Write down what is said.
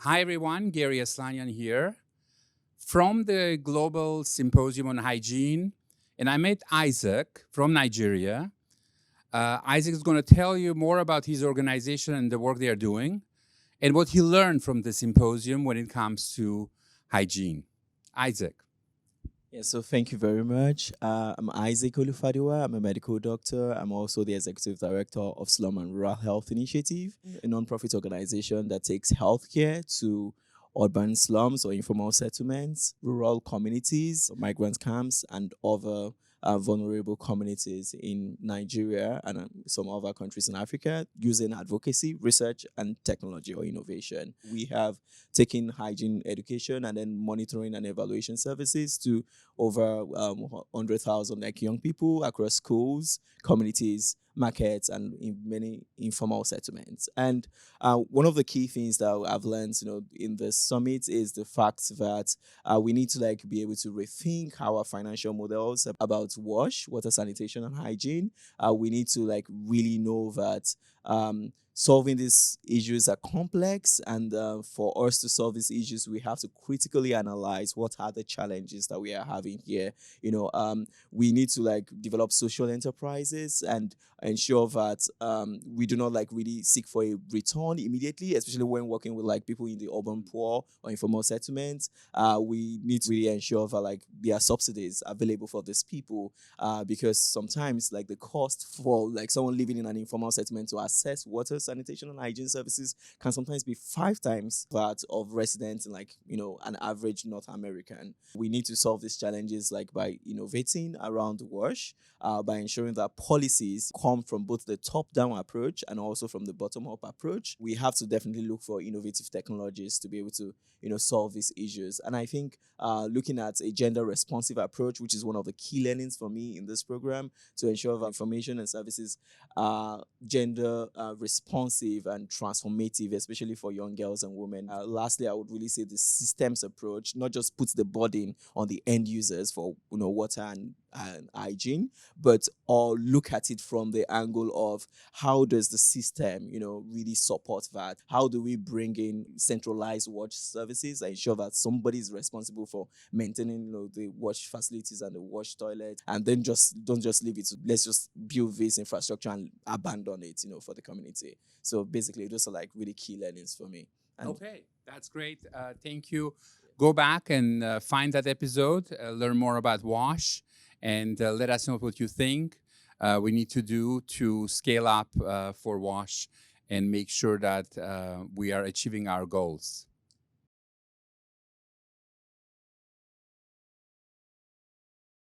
Hi everyone, Garry Aslanyan here from the Global Symposium on Hygiene. And I met Isaac from Nigeria. Isaac is going to tell you more about his organization and the work they are doing and what he learned from the symposium when it comes to hygiene. Isaac. Yeah, so thank you very much. I'm Isaac Olufadewa. I'm a medical doctor. I'm also the executive director of Slum and Rural Health Initiative, a nonprofit organization that takes healthcare to urban slums or informal settlements, rural communities, migrant camps, and other vulnerable communities in Nigeria and some other countries in Africa using advocacy, research, and technology or innovation. We have taken hygiene education and then monitoring and evaluation services to over 100,000 like young people across schools, communities, markets, and in many informal settlements. And one of the key things that I've learned, in the summit is the fact that we need to be able to rethink our financial models about wash, water, sanitation, and hygiene. We need to really know that solving these issues are complex, and for us to solve these issues, we have to critically analyze what are the challenges that we are having here. We need to develop social enterprises and ensure that we do not really seek for a return immediately, especially when working with people in the urban poor or informal settlements. We need to really ensure that there are subsidies available for these people, because sometimes the cost for someone living in an informal settlement to access water, sanitation, and hygiene services can sometimes be 5 times that of residents in an average North American. We need to solve these challenges by innovating around the wash, by ensuring that policies come from both the top-down approach and also from the bottom-up approach. We have to definitely look for innovative technologies to be able to solve these issues. And I think looking at a gender-responsive approach, which is one of the key learnings for me in this program, to ensure that information and services are gender responsive and transformative, especially for young girls and women. Lastly, I would really say the systems approach not just puts the burden on the end users for water and hygiene, but or look at it from the angle of how does the system really support that. How do we bring in centralized wash services and ensure that somebody is responsible for maintaining the wash facilities and the wash toilet, and then don't just leave it to, let's just build this infrastructure and abandon it for the community. So basically those are really key learnings for me. Okay, that's great. Thank you. Go back and find that episode, learn more about WASH, and let us know what you think we need to do to scale up for WASH and make sure that we are achieving our goals.